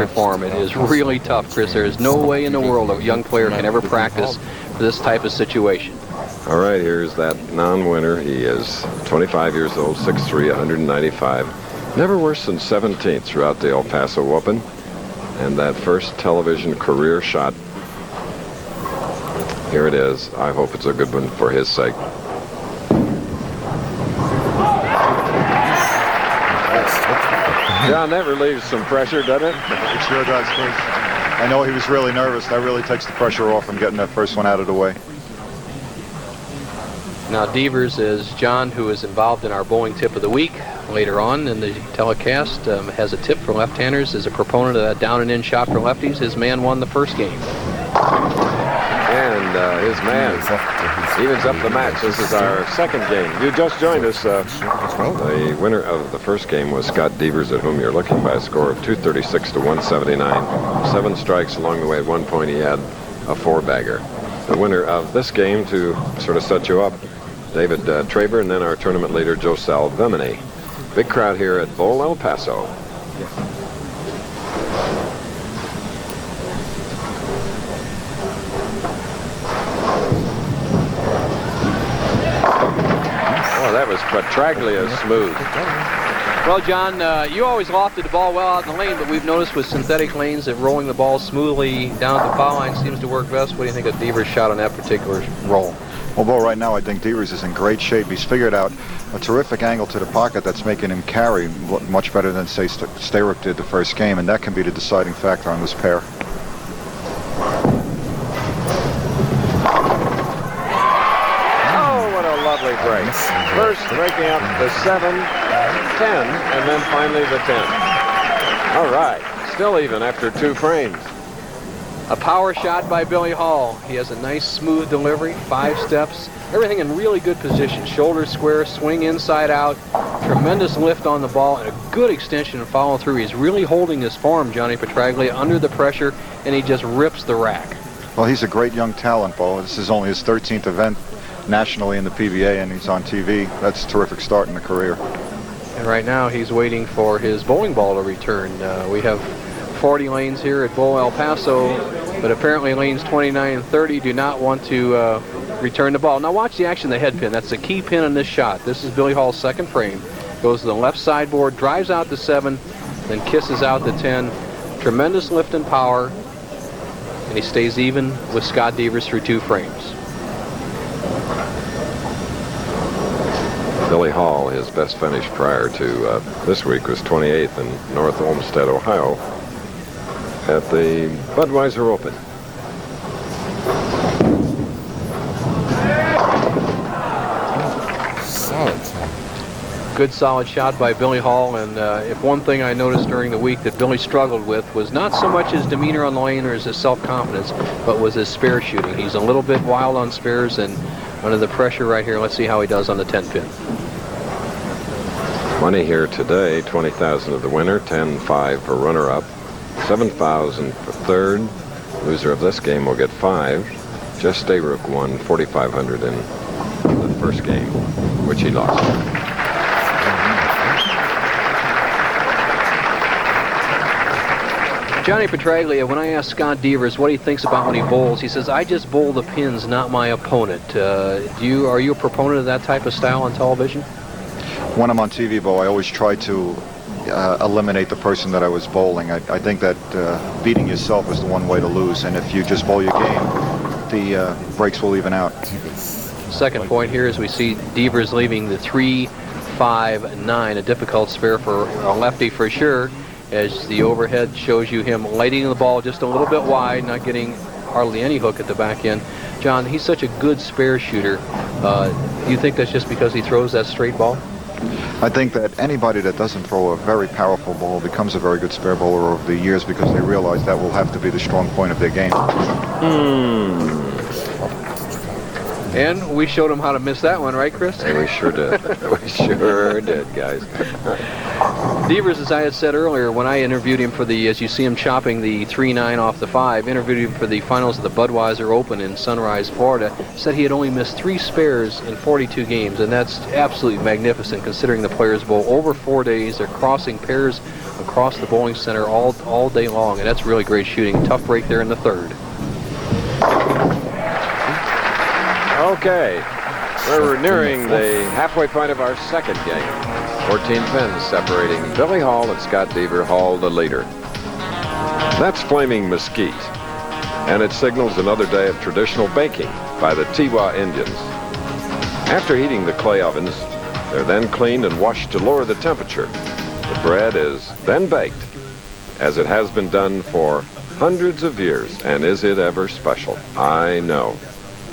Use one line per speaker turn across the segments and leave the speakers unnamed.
perform. It is really tough, Chris. There is no way in the world a young player can ever practice for this type of situation.
All right, here's that non-winner. He is 25 years old, 6'3", 195. Never worse than 17th throughout the El Paso Open. And that first television career shot. Here it is. I hope it's a good one for his sake. John, that relieves some pressure, doesn't it?
It sure does, Chris. I know he was really nervous. That really takes the pressure off him getting that first one out of the way.
Now Devers is John, who is involved in our bowling tip of the week. Later on in the telecast, has a tip for left-handers. Is a proponent of that down and in shot for lefties. His man won the first game.
And his man evens up the match. This is our second game. You just joined us. The winner of the first game was Scott Devers, at whom you're looking, by a score of 236 to 179. 7 strikes along the way. At one point he had a 4-bagger. The winner of this game, to sort of set you up, David Traber, and then our tournament leader, Joe Salvemini. Big crowd here at Bowl El Paso. Oh, that was Petraglia smooth.
Well, John, you always lofted the ball well out in the lane, but we've noticed with synthetic lanes that rolling the ball smoothly down the foul line seems to work best. What do you think of Devers' shot on that particular roll?
Well, Bo, right now I think Devers is in great shape. He's figured out a terrific angle to the pocket that's making him carry much better than, say, Stayrook did the first game, and that can be the deciding factor on this pair.
Oh, what a lovely break. First breaking up the 7, 10, and then finally the 10. All right, still even after 2 frames.
A power shot by Billy Hall. He has a nice smooth delivery, 5 steps, everything in really good position. Shoulders square, swing inside out, tremendous lift on the ball, and a good extension and follow through. He's really holding his form, Johnny Petraglia, under the pressure, and he just rips the rack.
Well, he's a great young talent, Bo. This is only his 13th event nationally in the PBA, and he's on TV. That's a terrific start in the career.
And right now he's waiting for his bowling ball to return. We have 40 lanes here at Bowl El Paso, but apparently lanes 29 and 30 do not want to return the ball. Now watch the action of the head pin. That's the key pin in this shot. This is Billy Hall's second frame. Goes to the left sideboard, drives out the 7, then kisses out the 10. Tremendous lift and power, and he stays even with Scott Devers through 2 frames.
Billy Hall, his best finish prior to this week was 28th in North Olmsted, Ohio, at the Budweiser Open.
Good solid shot by Billy Hall, and if one thing I noticed during the week that Billy struggled with was not so much his demeanor on the lane or his self-confidence, but was his spare shooting. He's a little bit wild on spares, and under the pressure right here, let's see how he does on the 10 pin.
Money here today, 20,000 of the winner, 10-5 for runner-up, 7,000 for third. Loser of this game will get 5. Just Stayrook won 4,500 in the first game, which he lost.
Johnny Petraglia, when I asked Scott Devers what he thinks about when he bowls, he says, I just bowl the pins, not my opponent. Are you a proponent of that type of style on television?
When I'm on TV, Bo, I always try to eliminate the person that I was bowling. I think that beating yourself is the one way to lose, and if you just bowl your game, the breaks will even out.
Second point here is we see Devers leaving the 3-5-9, a difficult spare for a lefty for sure, as the overhead shows you him lighting the ball just a little bit wide, not getting hardly any hook at the back end. John, he's such a good spare shooter. Do you think that's just because he throws that straight ball?
I think that anybody that doesn't throw a very powerful ball becomes a very good spare bowler over the years, because they realize that will have to be the strong point of their game.
And we showed him how to miss that one, right, Chris?
We sure did. We sure did, guys.
Devers, as I had said earlier, when I interviewed him for as you see him chopping the 3-9 off the 5, interviewed him for the finals of the Budweiser Open in Sunrise, Florida, said he had only missed 3 spares in 42 games, and that's absolutely magnificent considering the players bowl over 4 days. They're crossing pairs across the bowling center all day long, and that's really great shooting. Tough break there in the third.
Okay, we're nearing the halfway point of our second game. 14 pins separating Billy Hall and Scott Deaver. Hall the leader. That's Flaming Mesquite, and it signals another day of traditional baking by the Tiwa Indians. After heating the clay ovens, they're then cleaned and washed to lower the temperature. The bread is then baked, as it has been done for hundreds of years. And is it ever special? I know.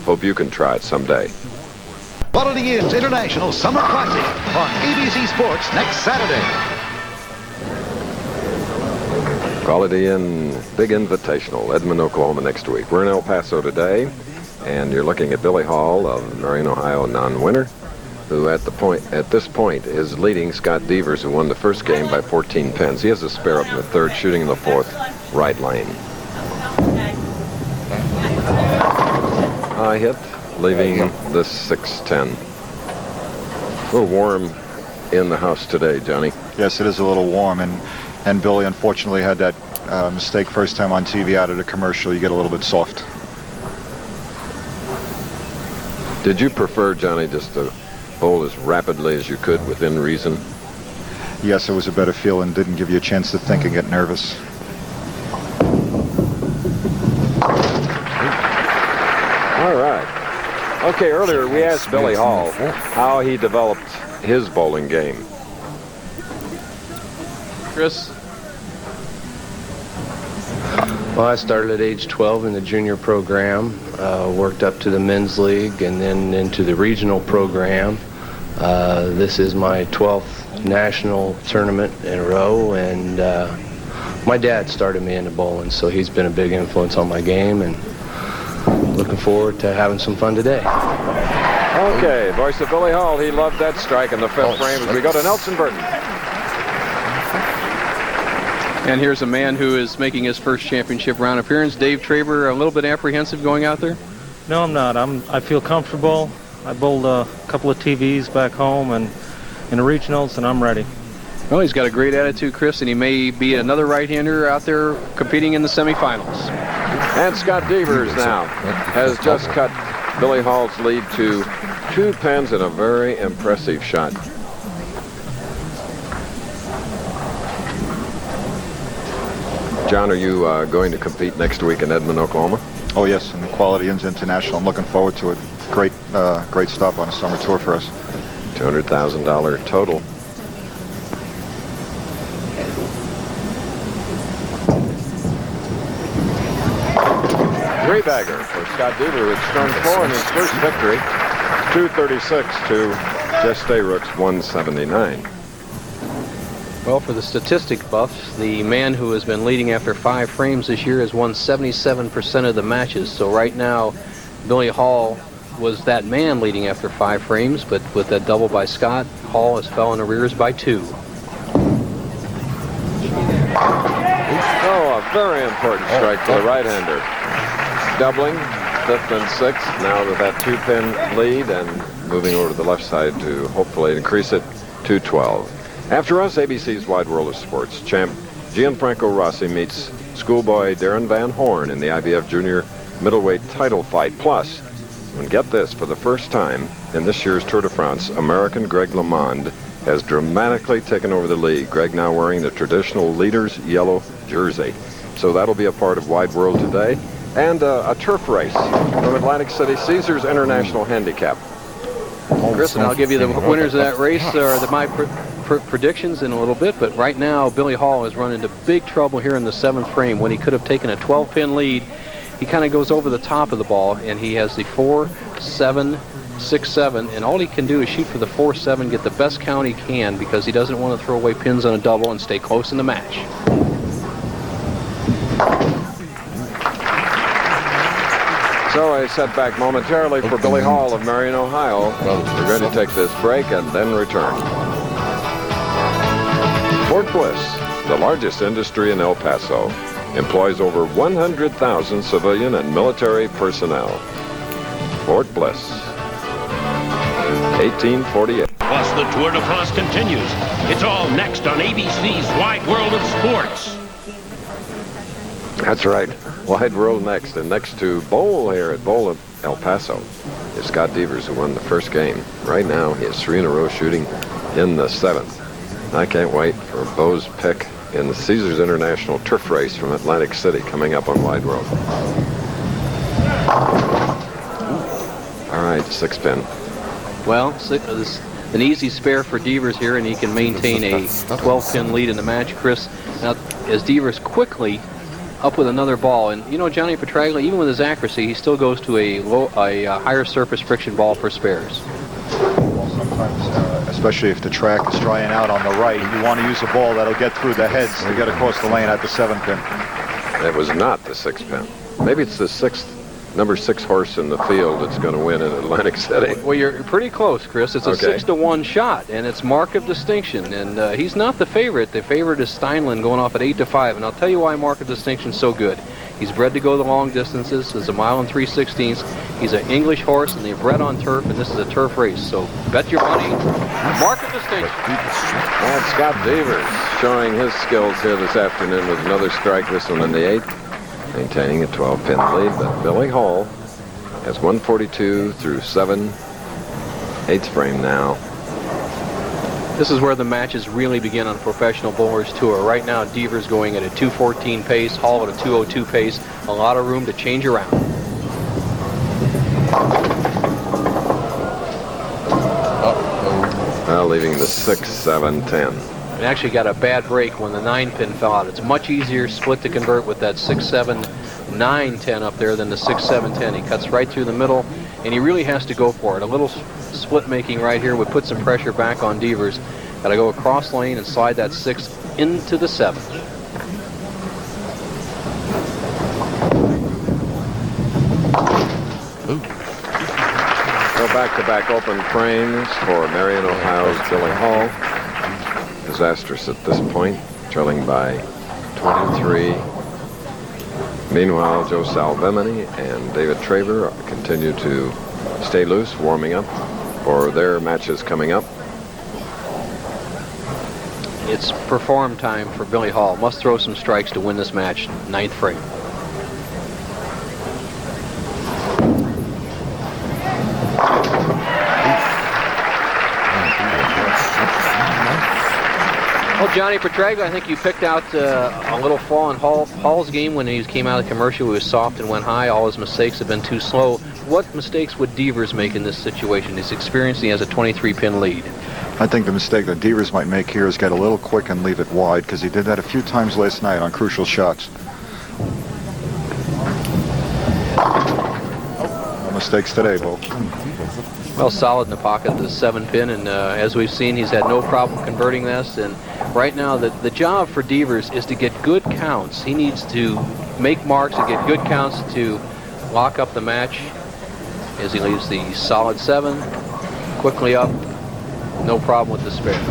Hope you can try it someday.
Quality Inn's International Summer Classic on ABC Sports next Saturday.
Quality Inn Big Invitational, Edmond, Oklahoma next week. We're in El Paso today, and you're looking at Billy Hall of Marion, Ohio, non-winner, who at this point is leading Scott Devers, who won the first game by 14 pins. He has a spare up in the third, shooting in the fourth, right lane. High hit, leaving the 6-10. A little warm in the house today, Johnny.
Yes, it is a little warm, and Billy unfortunately had that mistake first time on TV out of the commercial. You get a little bit soft.
Did you prefer, Johnny, just to bowl as rapidly as you could within reason?
Yes, it was a better feel and didn't give you a chance to think and get nervous.
All right. Okay, earlier we asked Billy Hall how he developed his bowling game.
Chris?
Well, I started at age 12 in the junior program, worked up to the men's league and then into the regional program. This is my 12th national tournament in a row, and my dad started me into bowling, so he's been a big influence on my game, and looking forward to having some fun today.
Okay, voice of Billy Hall. He loved that strike in the fifth frame as we go to Nelson Burton.
And here's a man who is making his first championship round appearance. Dave Traber, a little bit apprehensive going out there?
No, I'm not. I feel comfortable. I bowled a couple of TVs back home and in the regionals, and I'm ready.
Well, he's got a great attitude, Chris, and he may be another right-hander out there competing in the semifinals.
And Scott Devers now has just cut Billy Hall's lead to 2 pins in a very impressive shot. John, are you going to compete next week in Edmond, Oklahoma?
Oh yes, and the Quality Inn's International. I'm looking forward to it. Great stop on a summer tour for us.
$200,000 total. Three-bagger for Scott Deaver with strung 4 in his first victory. 236 to Jess Stayrook's 179.
Well, for the statistic buffs, the man who has been leading after 5 frames this year has won 77% of the matches. So right now, Billy Hall was that man leading after 5 frames, but with that double by Scott, Hall has fell in arrears by 2.
Oh, a very important strike for the right-hander. Doubling, 5th and 6th, now with that 2-pin lead and moving over to the left side to hopefully increase it to 12. After us, ABC's Wide World of Sports. Champ Gianfranco Rossi meets schoolboy Darren Van Horn in the IBF Junior Middleweight title fight. Plus, and get this, for the first time in this year's Tour de France, American Greg LeMond has dramatically taken over the lead. Greg now wearing the traditional leader's yellow jersey. So that'll be a part of Wide World today. And a turf race from Atlantic City, Caesars International Handicap.
Chris, and I'll give you the winners of that race, or my predictions in a little bit, but right now Billy Hall has run into big trouble here in the 7th frame. When he could have taken a 12-pin lead, he kind of goes over the top of the ball, and he has the 4, 7, 6, 7, and all he can do is shoot for the 4, 7, get the best count he can, because he doesn't want to throw away pins on a double and stay close in the match.
So a setback momentarily for Billy Hall of Marion, Ohio. We're going to take this break and then return. Fort Bliss, the largest industry in El Paso, employs over 100,000 civilian and military personnel. Fort Bliss. 1848.
Plus, the Tour de France continues. It's all next on ABC's Wide World of Sports.
That's right. Wide World next. And next to Bowl here at Bowl of El Paso is Scott Devers, who won the first game. Right now, he has 3 in a row shooting in the 7th. I can't wait for Bo's pick in the Caesars International Turf Race from Atlantic City coming up on Wide World. All right, 6-pin.
Well, an easy spare for Devers here, and he can maintain a 12-pin lead in the match. Chris, now as Devers quickly up with another ball, and you know Johnny Petraglia, even with his accuracy, he still goes to a higher surface friction ball for spares.
Well, sometimes, especially if the track is drying out on the right, you want to use a ball that'll get through the heads to get across the lane at the 7-pin.
It was not the 6-pin. Maybe it's the number 6 horse in the field that's going to win in Atlantic City.
Well, you're pretty close, Chris. It's a 6-to-1 shot, and it's mark of distinction. And he's not the favorite. The favorite is Steinlen going off at 8-to-5. And I'll tell you why mark of distinction is so good. He's bred to go the long distances. It's a 1 3/16. He's an English horse, and they've bred on turf, and this is a turf race. So bet your money. Mark of distinction.
And Scott Devers showing his skills here this afternoon with another strike, this one in the 8th. Maintaining a 12-pin lead, but Billy Hall has 142 through 7, 8th frame now.
This is where the matches really begin on a professional bowlers tour. Right now, Devers going at a 2:14 pace, Hall at a 2:02 pace. A lot of room to change around.
Well, leaving the 6, 7, 10.
It actually got a bad break when the 9-pin fell out. It's much easier split to convert with that 6, 7, 9, 10 up there than the 6, 7, 10. He cuts right through the middle, and he really has to go for it. A little split making right here would put some pressure back on Devers. Got to go across lane and slide that 6 into the 7.
So back-to-back open frames for Marion, Ohio's Billy Hall. Disastrous at this point, trailing by 23. Meanwhile, Joe Salvemini and David Traver continue to stay loose, warming up for their matches coming up.
It's perform time for Billy Hall. Must throw some strikes to win this match. 9th frame. Well, Johnny Petraglia, I think you picked out a little flaw in Hall's game when he came out of the commercial. He was soft and went high. All his mistakes have been too slow. What mistakes would Devers make in this situation? He's experienced. He has a 23-pin lead.
I think the mistake that Devers might make here is get a little quick and leave it wide, because he did that a few times last night on crucial shots. No mistakes today, Bo.
Well, solid in the pocket, the 7-pin, and as we've seen, he's had no problem converting this. And right now, the job for Devers is to get good counts. He needs to make marks and get good counts to lock up the match as he leaves the solid 7, quickly up, no problem with the spare.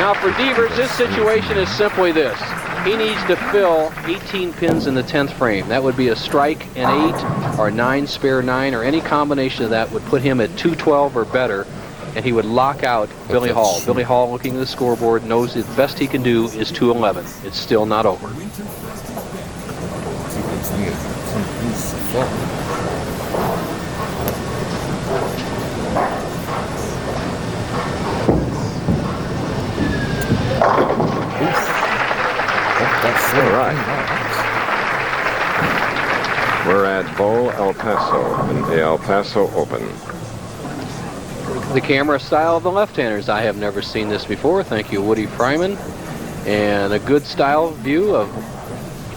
Now for Devers, this situation is simply this. He needs to fill 18 pins in the 10th frame. That would be a strike and 8 or 9 spare 9, or any combination of that would put him at 212 or better, and he would lock out Billy Hall. Billy Hall, looking at the scoreboard, knows the best he can do is 211. It's still not over.
All right. We're at Bowl El Paso in the El Paso Open.
The camera style of the left-handers. I have never seen this before. Thank you, Woody Fryman. And a good style view of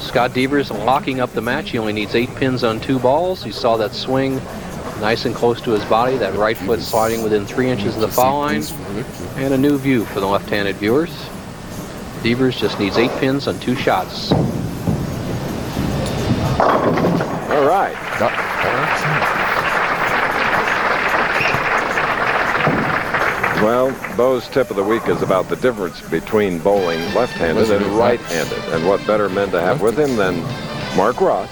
Scott Devers locking up the match. He only needs 8 pins on 2 balls. You saw that swing nice and close to his body, that right foot sliding within 3 inches of the foul line. And a new view for the left-handed viewers. Devers just needs 8 pins on 2 shots.
All right. Well, Bo's tip of the week is about the difference between bowling left-handed and right-handed. And what better men to have with him than Mark Ross,